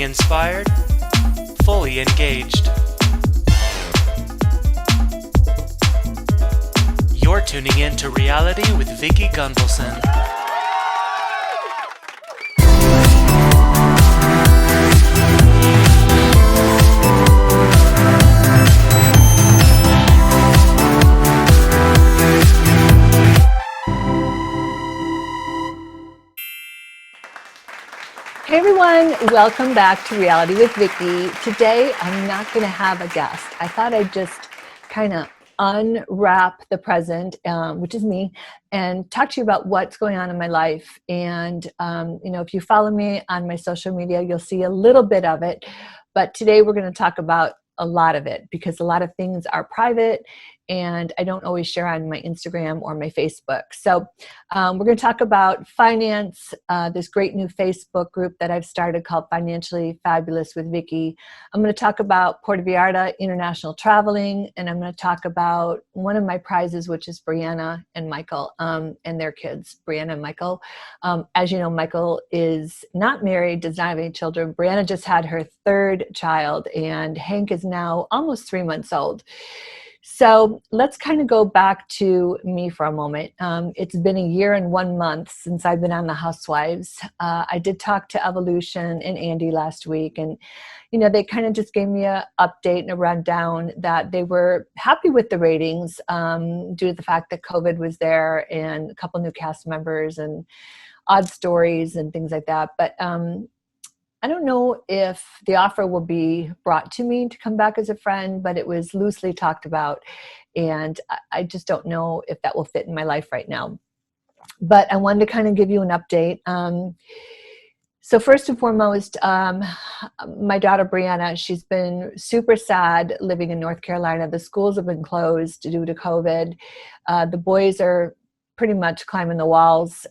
Fully inspired, fully engaged. You're tuning in to Reality with Vicki Gunvalson. Hey everyone, welcome back to Reality with Vicki. Today I'm not going to have a guest. I thought I'd just kind of unwrap the present, which is me, and talk to you about what's going on in my life. And if you follow me on my social media, you'll see a little bit of it. But today we're going to talk about a lot of it because a lot of things are private and I don't always share on my Instagram or my Facebook. So we're going to talk about finance, this great new Facebook group that I've started called Financially Fabulous with Vicki. I'm going to talk about Puerto Vallarta international traveling, and I'm going to talk about one of my prizes, which is Brianna and Michael and their kids, Brianna and Michael. As you know, Michael is not married, does not have any children. Brianna just had her third child, and Hank is now almost 3 months old. So let's kind of go back to me for a moment. It's been a year and 1 month since I've been on the Housewives. I did talk to Evolution and Andy last week, and they kind of just gave me an update and a rundown that they were happy with the ratings due to the fact that COVID was there and a couple new cast members and odd stories and things like that. But I don't know if the offer will be brought to me to come back as a friend, but it was loosely talked about. And I just don't know if that will fit in my life right now. But I wanted to kind of give you an update. So first and foremost, my daughter Brianna, she's been super sad living in North Carolina. The schools have been closed due to COVID. The boys are pretty much climbing the walls.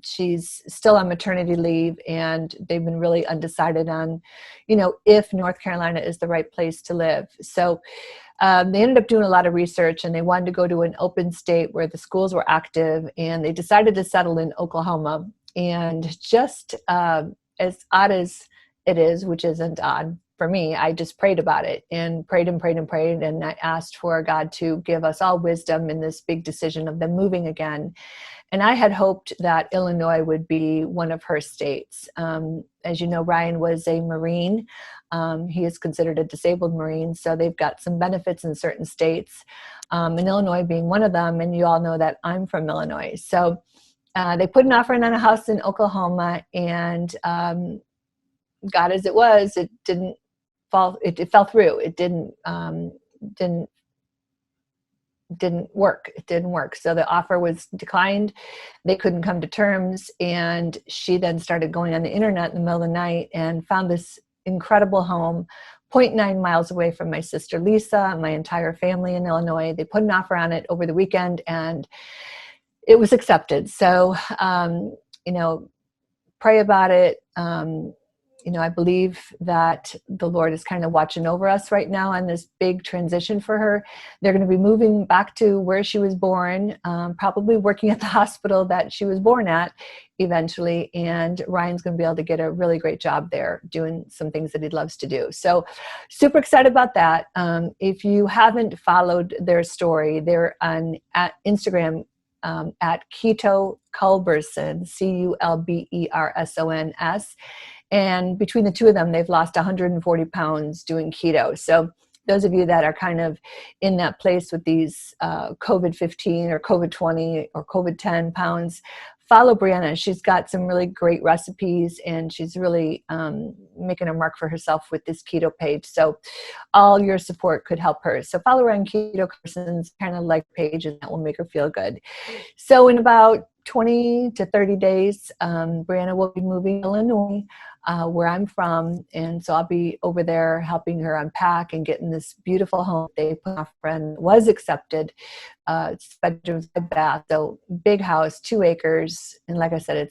She's still on maternity leave, and they've been really undecided on, if North Carolina is the right place to live. So they ended up doing a lot of research, and they wanted to go to an open state where the schools were active, and they decided to settle in Oklahoma. And just as odd as it is, which isn't odd for me, I just prayed about it and prayed and prayed and prayed. And I asked for God to give us all wisdom in this big decision of them moving again. And I had hoped that Illinois would be one of her states. As you know, Ryan was a Marine. He is considered a disabled Marine. So they've got some benefits in certain states, and Illinois being one of them. And you all know that I'm from Illinois. So they put an offer in on a house in Oklahoma, and God as it was, it didn't fall. It fell through. It didn't work. It didn't work. So the offer was declined. They couldn't come to terms, and she then started going on the internet in the middle of the night and found this incredible home, 0.9 miles away from my sister Lisa and my entire family in Illinois. They put an offer on it over the weekend, and it was accepted. So, pray about it. I believe that the Lord is kind of watching over us right now on this big transition for her. They're going to be moving back to where she was born, probably working at the hospital that she was born at eventually. And Ryan's going to be able to get a really great job there doing some things that he loves to do. So super excited about that. If you haven't followed their story, they're at Instagram at Keto Culberson, Culbersons. And between the two of them, they've lost 140 pounds doing keto. So those of you that are kind of in that place with these COVID-15 or COVID-20 or COVID-10 pounds, follow Brianna. She's got some really great recipes, and she's really making a mark for herself with this keto page. So all your support could help her. So follow her on Keto Culberson's kind of like page, and that will make her feel good. So in about 20 to 30 days, Brianna will be moving to Illinois, where I'm from. And so I'll be over there helping her unpack and getting this beautiful home they put off and was accepted. It's bedrooms, bath, so big house, 2 acres. And like I said,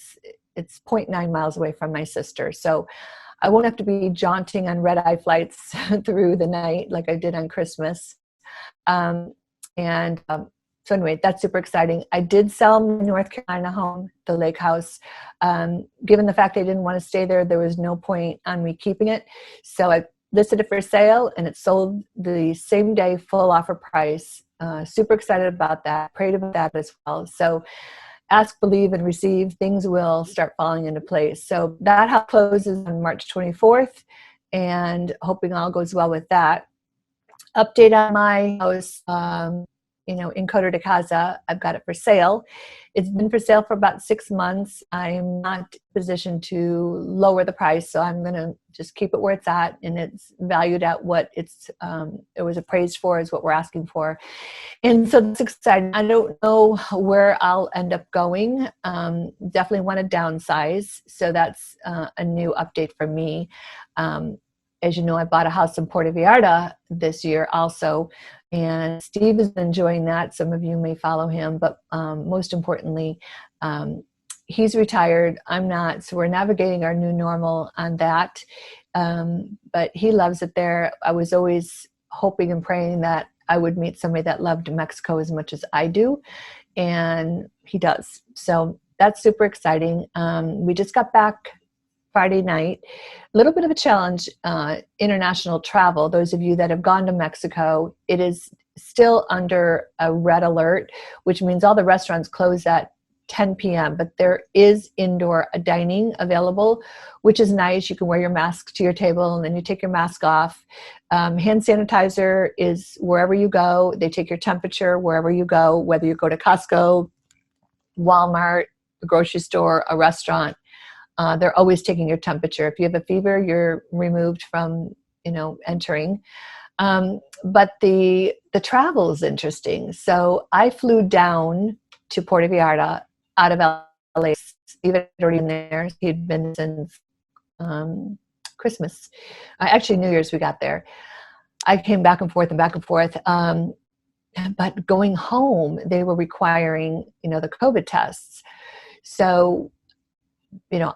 it's 0.9 miles away from my sister. So I won't have to be jaunting on red-eye flights through the night like I did on Christmas. So anyway, that's super exciting. I did sell my North Carolina home, the lake house. Given the fact I didn't want to stay there, there was no point on me keeping it. So I listed it for sale, and it sold the same day, full offer price. Super excited about that. Prayed about that as well. So ask, believe, and receive. Things will start falling into place. So that house closes on March 24th, and hoping all goes well with that. Update on my house, in Coto de Casa. I've got it for sale. It's been for sale for about 6 months. I'm not in a position to lower the price, so I'm going to just keep it where it's at, and it's valued at what it was appraised for, is what we're asking for. And so that's exciting. I don't know where I'll end up going. Definitely want to downsize, so that's a new update for me. As you know, I bought a house in Puerto Vallarta this year also, and Steve is enjoying that. Some of you may follow him, but most importantly, he's retired. I'm not, so we're navigating our new normal on that. But he loves it there. I was always hoping and praying that I would meet somebody that loved Mexico as much as I do, and he does. So that's super exciting. We just got back Friday night. A little bit of a challenge, international travel. Those of you that have gone to Mexico, it is still under a red alert, which means all the restaurants close at 10 p.m., but there is indoor dining available, which is nice. You can wear your mask to your table, and then you take your mask off. Hand sanitizer is wherever you go. They take your temperature wherever you go, whether you go to Costco, Walmart, a grocery store, a restaurant. They're always taking your temperature. If you have a fever, you're removed from, entering. But the travel is interesting. So I flew down to Puerto Vallarta out of LA. Steve had already been there. He'd been since Christmas. Actually, New Year's we got there. I came back and forth. But going home, they were requiring, the COVID tests. So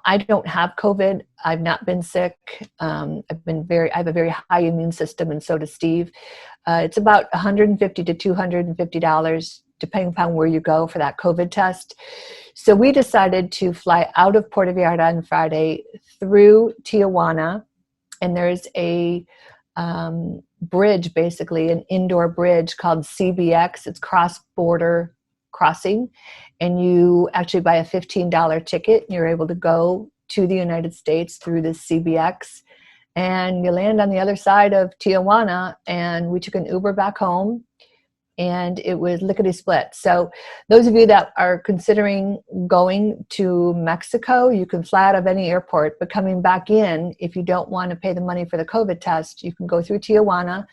I don't have COVID. I've not been sick. I have a very high immune system, and so does Steve. It's about $150 to $250, depending upon where you go for that COVID test. So we decided to fly out of Puerto Vallarta on Friday through Tijuana, and there's a bridge, basically an indoor bridge called CBX. It's cross-border crossing, and you actually buy a $15 ticket, and you're able to go to the United States through this CBX, and you land on the other side of Tijuana. And we took an Uber back home, and it was lickety-split. So those of you that are considering going to Mexico, you can fly out of any airport, but coming back in, if you don't want to pay the money for the COVID test, you can go through Tijuana.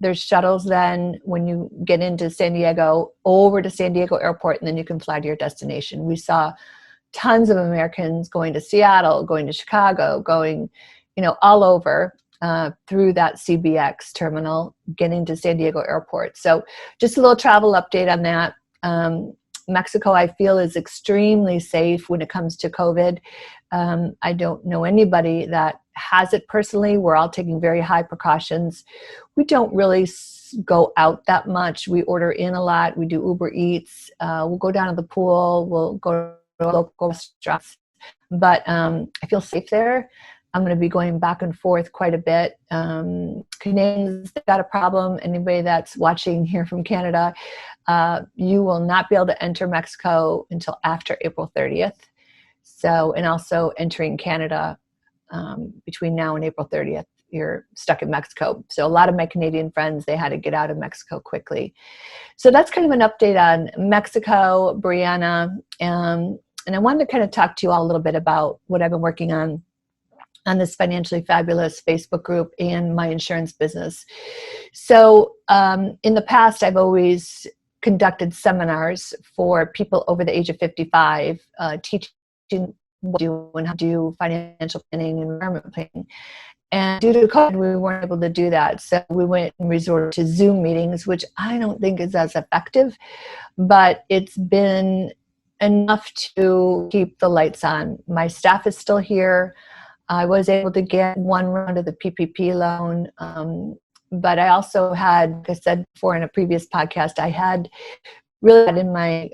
There's shuttles then when you get into San Diego, over to San Diego Airport, and then you can fly to your destination. We saw tons of Americans going to Seattle, going to Chicago, going, all over through that CBX terminal, getting to San Diego Airport. So just a little travel update on that. Mexico, I feel, is extremely safe when it comes to COVID. I don't know anybody that has it personally. We're all taking very high precautions. We don't really go out that much. We order in a lot. We do Uber Eats. We'll go down to the pool. We'll go to local restaurants. But I feel safe there. I'm going to be going back and forth quite a bit. Canadians got a problem. Anybody that's watching here from Canada, you will not be able to enter Mexico until after April 30th. So, and also entering Canada between now and April 30th, you're stuck in Mexico. So a lot of my Canadian friends, they had to get out of Mexico quickly. So that's kind of an update on Mexico, Brianna. And I wanted to kind of talk to you all a little bit about what I've been working on this Financially Fabulous Facebook group and my insurance business. So in the past, I've always conducted seminars for people over the age of 55, teaching what to do and how to do financial planning and retirement planning. And due to COVID, we weren't able to do that. So we went and resorted to Zoom meetings, which I don't think is as effective, but it's been enough to keep the lights on. My staff is still here. I was able to get one round of the PPP loan, but I also had, like I said before in a previous podcast, I had really in my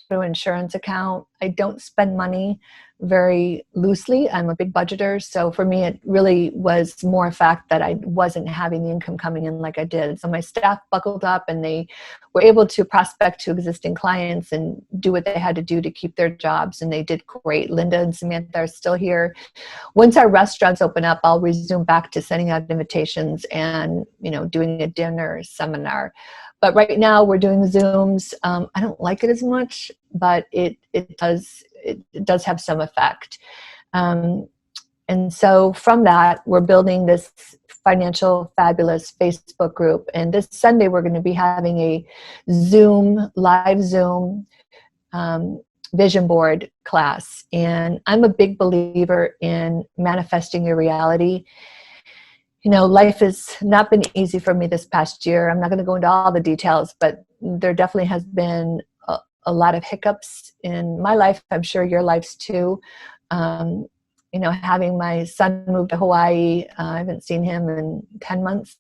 insurance account. I don't spend money very loosely. I'm a big budgeter. So for me, it really was more a fact that I wasn't having the income coming in like I did. So my staff buckled up and they were able to prospect to existing clients and do what they had to do to keep their jobs. And they did great. Linda and Samantha are still here. Once our restaurants open up, I'll resume back to sending out invitations and, doing a dinner seminar. But right now we're doing Zooms. I don't like it as much, but it does have some effect. And so from that, we're building this Financial Fabulous Facebook group. And this Sunday, we're going to be having a live Zoom vision board class. And I'm a big believer in manifesting your reality. Life has not been easy for me this past year. I'm not going to go into all the details, but there definitely has been a lot of hiccups in my life. I'm sure your lives too. Having my son move to Hawaii, I haven't seen him in 10 months.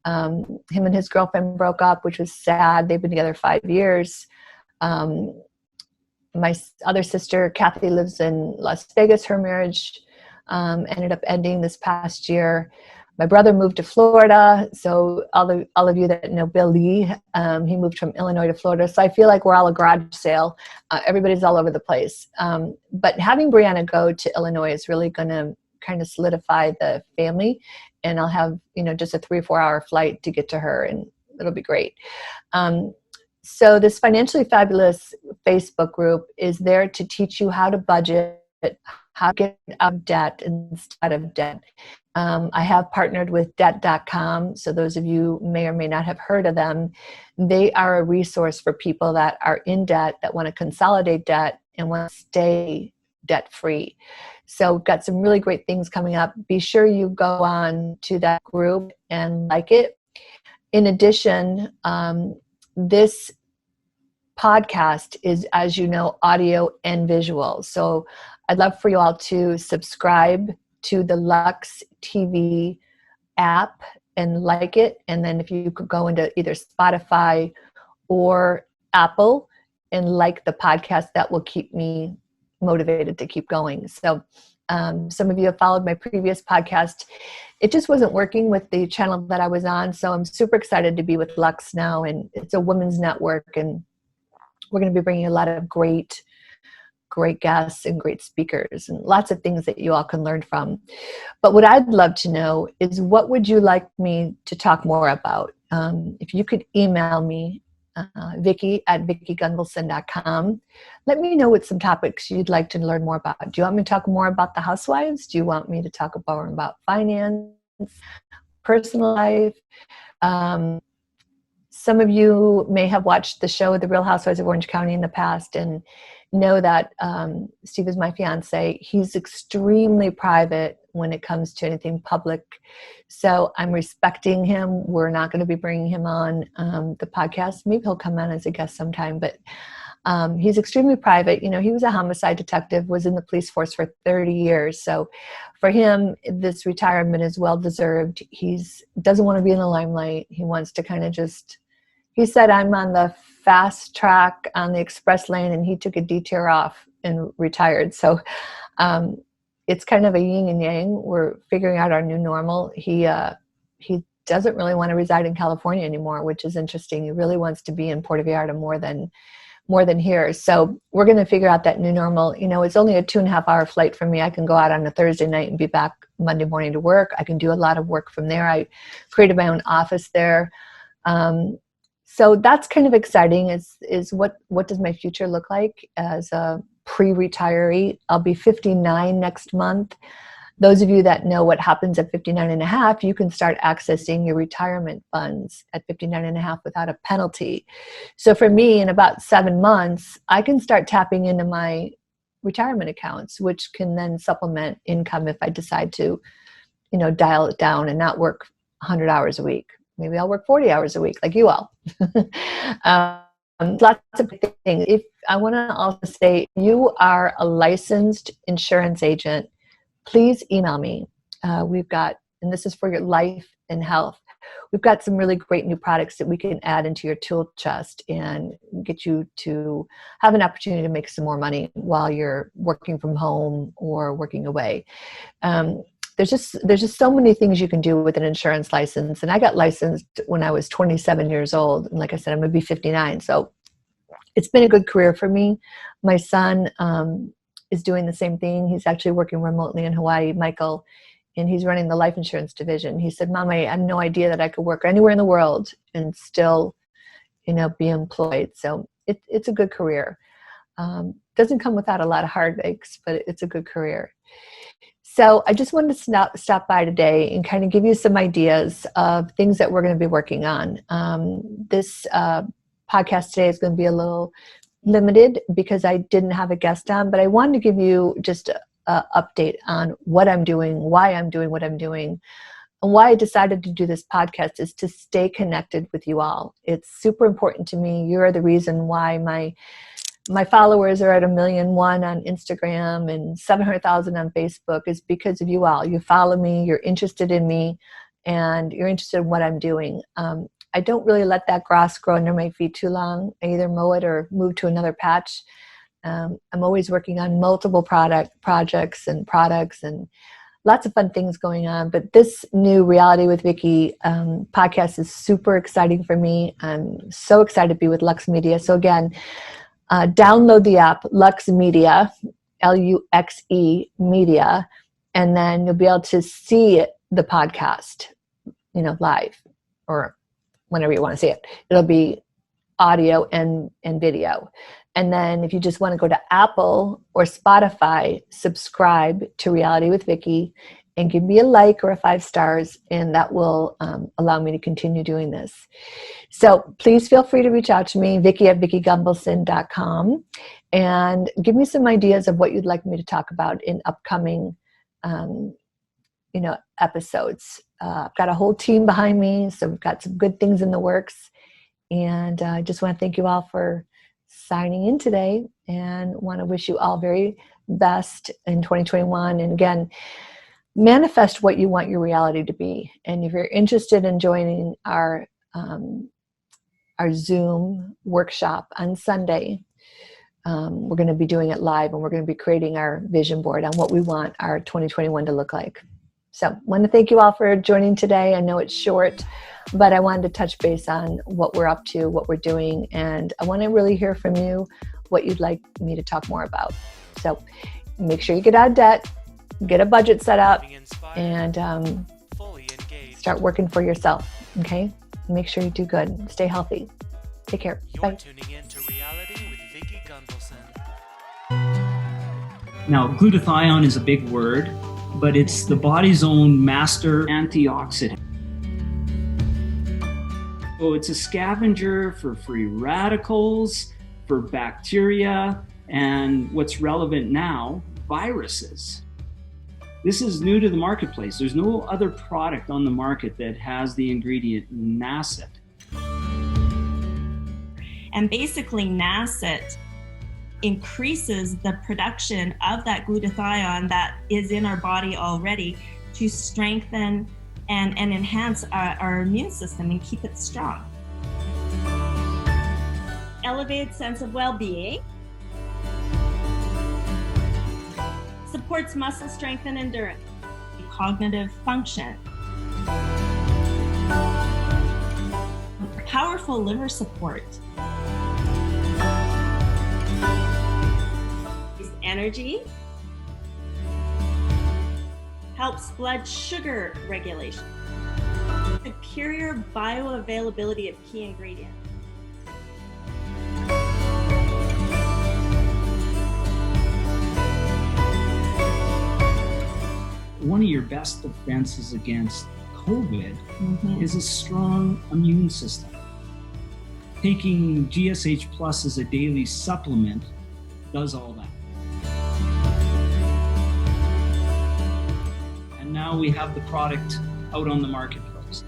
Him and his girlfriend broke up, which was sad. They've been together 5 years. My other sister, Kathy, lives in Las Vegas. Her marriage ended up ending this past year. My brother moved to Florida, so all of you that know Bill Lee, he moved from Illinois to Florida. So I feel like we're all a garage sale. Everybody's all over the place. But having Brianna go to Illinois is really going to kind of solidify the family, and I'll have just a 3 or 4 hour flight to get to her, and it'll be great. So this Financially Fabulous Facebook group is there to teach you how to budget, how to get out of debt instead of debt. I have partnered with debt.com. So those of you may or may not have heard of them. They are a resource for people that are in debt, that want to consolidate debt and want to stay debt free. So we've got some really great things coming up. Be sure you go on to that group and like it. In addition, this podcast is, as you know, audio and visual. So I'd love for you all to subscribe to the Lux TV app and like it. And then if you could go into either Spotify or Apple and like the podcast, that will keep me motivated to keep going. So some of you have followed my previous podcast. It just wasn't working with the channel that I was on. So I'm super excited to be with Lux now. And it's a women's network. And we're going to be bringing a lot of great guests and great speakers and lots of things that you all can learn from. But what I'd love to know is, what would you like me to talk more about? If you could email me, Vicki at VickiGunvalson.com. Let me know what some topics you'd like to learn more about. Do you want me to talk more about the housewives? Do you want me to talk more about finance, personal life? Some of you may have watched the show The Real Housewives of Orange County in the past and know that Steve is my fiance. He's extremely private when it comes to anything public. So I'm respecting him. We're not going to be bringing him on the podcast. Maybe he'll come on as a guest sometime, but he's extremely private. He was a homicide detective, was in the police force for 30 years. So for him, this retirement is well-deserved. He doesn't want to be in the limelight. He wants to kind of he said, I'm on the fast track on the express lane, and he took a detour off and retired. So it's kind of a yin and yang. We're figuring out our new normal. He doesn't really want to reside in California anymore, which is interesting. He really wants to be in Puerto Vallarta more than here. So we're going to figure out that new normal. It's only a 2.5 hour flight for me. I can go out on a Thursday night and be back Monday morning to work. I can do a lot of work from there. I created my own office there. So that's kind of exciting, is what does my future look like as a pre-retiree? I'll be 59 next month. Those of you that know what happens at 59 and a half, you can start accessing your retirement funds at 59 and a half without a penalty. So for me, in about 7 months, I can start tapping into my retirement accounts, which can then supplement income if I decide to, dial it down and not work 100 hours a week. Maybe I'll work 40 hours a week like you all. Lots of things. If I want to also say, you are a licensed insurance agent, please email me. And this is for your life and health. we've got some really great new products that we can add into your tool chest and get you to have an opportunity to make some more money while you're working from home or working away. There's just so many things you can do with an insurance license. And I got licensed when I was 27 years old. And like I said, I'm going to be 59. So it's been a good career for me. My son is doing the same thing. He's actually working remotely in Hawaii, Michael, and he's running the life insurance division. He said, Mom, I had no idea that I could work anywhere in the world and still, be employed. So it's a good career. Doesn't come without a lot of heartaches, but it's a good career. So I just wanted to stop by today and kind of give you some ideas of things that we're going to be working on. This podcast today is going to be a little limited because I didn't have a guest on, but I wanted to give you just an update on what I'm doing, why I'm doing what I'm doing, and why I decided to do this podcast is to stay connected with you all. It's super important to me. You're the reason why my followers are at 1.1 million on Instagram and 700,000 on Facebook is because of you all. You follow me, you're interested in me, and you're interested in what I'm doing. I don't really let that grass grow under my feet too long. I either mow it or move to another patch. I'm always working on multiple projects and products and lots of fun things going on. But this new Reality with Vicki podcast is super exciting for me. I'm so excited to be with Lux Media. So again, download the app Lux Media, Luxe Media, and then you'll be able to see the podcast, live or whenever you want to see it. It'll be audio and video. And then if you just want to go to Apple or Spotify, subscribe to Reality with Vicki and give me a like or a 5 stars, and that will allow me to continue doing this. So please feel free to reach out to me, Vicki at VickiGunvalson.com, and give me some ideas of what you'd like me to talk about in upcoming episodes. I've got a whole team behind me, so we've got some good things in the works. And I just want to thank you all for signing in today and want to wish you all very best in 2021. And again, manifest what you want your reality to be. And if you're interested in joining our Zoom workshop on Sunday, we're going to be doing it live, and we're going to be creating our vision board on what we want our 2021 to look like. So I want to thank you all for joining today. I know it's short, but I wanted to touch base on what we're up to, what we're doing, and I want to really hear from you what you'd like me to talk more about. So make sure you get out of debt, get a budget set up, and start working for yourself, okay? Make sure you do good. Stay healthy. Take care. You're Bye. tuning in to Reality with Vicki Gunvalson. Now, glutathione is a big word, but it's the body's own master antioxidant. So it's a scavenger for free radicals, for bacteria, and what's relevant now, viruses. This is new to the marketplace. There's no other product on the market that has the ingredient NACET. And basically NACET increases the production of that glutathione that is in our body already to strengthen and enhance our immune system and keep it strong. Elevated sense of well-being. Supports muscle strength and endurance. Cognitive function. Powerful liver support. Energy. Helps blood sugar regulation. Superior bioavailability of key ingredients. One of your best defenses against COVID is a strong immune system. Taking GSH Plus as a daily supplement does all that. And now we have the product out on the marketplace.